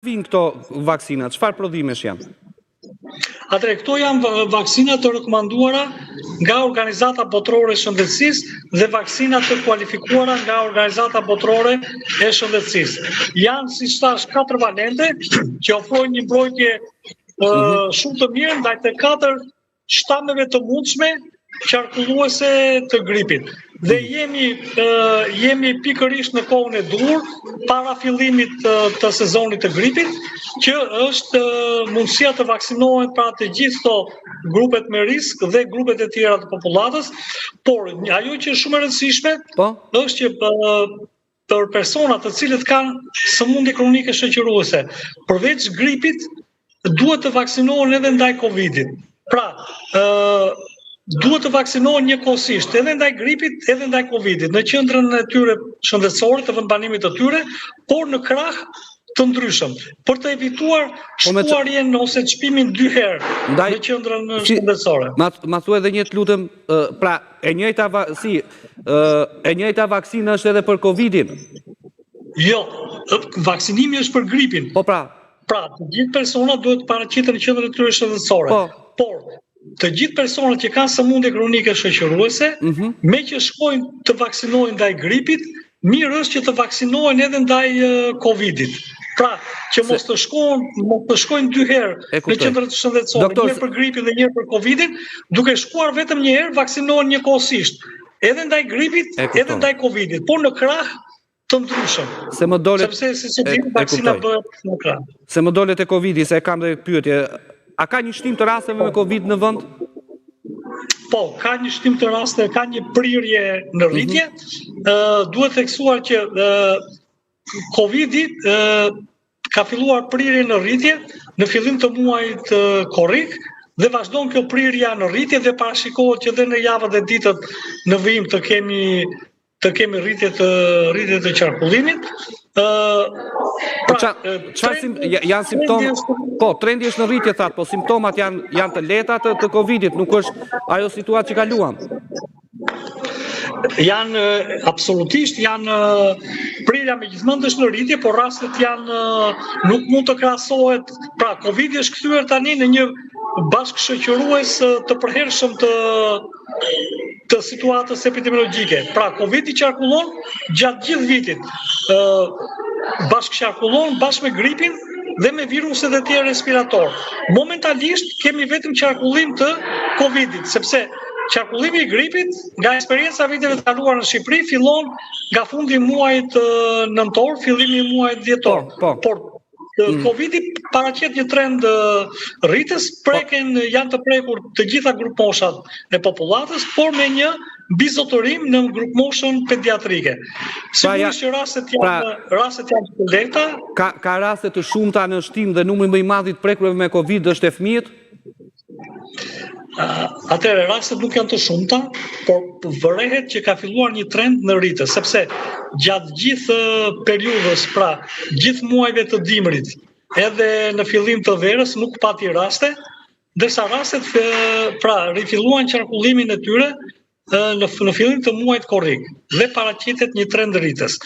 Vinë këto vaksinat, çfarë prodhimesh janë? Atëre, këto janë vaksinat të rekomanduara nga Organizata Botërore e Shëndetësisë dhe vaksinat të kualifikuara nga Organizata Botërore e Shëndetësisë. Janë, siç thash, 4 valente që ofrojnë një mbrojtje shumë të mirë ndaj të 4 shtammeve të mundshme qarkulluese të gripit. Dhe jemi pikërisht në kohën e dur para fillimit të sezonit të gripit, që është mundësia të vaksinohen pra të gjithë këto grupet me risk dhe grupet e tjera të popullatës, por ajo që është shumë e rëndësishme është që për personat të cilët kanë sëmundje kronike shoqëruese, përveç gripit, duhet të vaksinohen edhe ndaj Covidit. Pra, duhet të vaksinohen njëkohësisht edhe ndaj gripit edhe ndaj Covidit, në qendrën e tyre shëndetësore të vendbanimit të tyre, por në krah të ndryshëm, për të evituar shkuarjen ose çmimin 2 herë në qendrën shëndetësore. Ma thuaj edhe një të lutem, pra e njëjta vaksinë është edhe për Covidin? Jo, vaksinimi është për gripin. Po pra, të gjithë personat duhet paraqiten në qendrën e tyre shëndetësore. Por të gjithë personat që kanë sëmundje kronike shoqëruese, me që shkojnë të vaksinohen ndaj gripit, mirë është që të vaksinohen edhe ndaj Covidit. Pra, që mos të shkojnë 2 herë në qendrën shëndetësore, një për gripin dhe një për Covidin, duke shkuar vetëm një herë, vaksinohen njëkohësisht, edhe ndaj gripit, edhe ndaj Covidit, por në krah të ndryshëm. Sepse si dinë vaksina bëhet në krah. Se më dolet e Covidi, se kam dhe pyetje, a ka një shtim të rasteve me Covid në vend? Po, ka një shtim të raste, ka një prirje në rritje. Duhet theksuar që Covidi ka filluar prirje në rritje në fillim të muajit korrik dhe vazhdon kjo prirja në rritje dhe parashikohet që dhe në javët e ditët në vijim të kemi rritje të qarkullimit. Janë simptomë, po, trendi është në rritje, thatë, po simptomat janë të lehta të Covidit, nuk është ajo situatë që kaluam. Janë, absolutisht, janë prirja me gjithmonë është në rritje, por rastet nuk mund të krahasohet. Pra, Covidi është kthyer tani në një bashkëshoqërues të përhershëm të situatës epidemiologjike. Pra, Covidi qarkullon gjatë gjithë vitit. Bashkëqarkullon bashkë me gripin dhe me viruset e tjerë respirator. Momentalisht kemi vetëm qarkullim të Covidit, sepse qarkullimi i gripit, nga eksperienca viteve të kaluara në Shqipëri, fillon nga fundi i muajit nëntor, fillimi i muajit dhjetor. Por Covidi paraqet një trend rritës, janë të prekur të gjitha grupmoshat e popullatës, por me një bizotërim në grupmoshën pediatrike. Sigurisht që rastet janë të lehta. Ka raste të shumta në shtim dhe numri më i madh i prekurve me Covid është e fëmijët? Atëherë, rastet nuk janë të shumta, por vërehet që ka filluar një trend në rritje, sepse gjatë gjithë periudhës, pra gjithë muajve të dimrit, edhe në fillim të verës nuk pati raste, ndërsa rastet rifilluan qarkullimin e tyre në fillim të muajit korrik dhe paraqitet një trend rritës.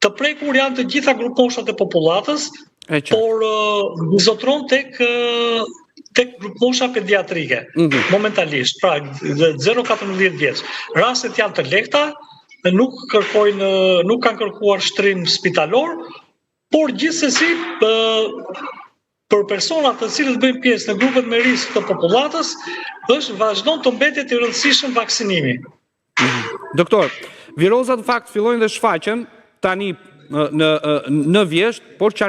Të prekur janë të gjitha grupmoshat e popullatës, por bizotron tek grupmosha pediatrike, momentalisht, pra 0-14 vjeç. Rastet janë të lehta, nuk kanë kërkuar shtrim spitalor, por gjithsesi për personat të cilët bëjnë pjesë në grupet me risk të popullatës, vazhdon të mbetet i rëndësishëm vaksinimi. Doktor, virozat në fakt fillojnë dhe shfaqen tani në vjesht, por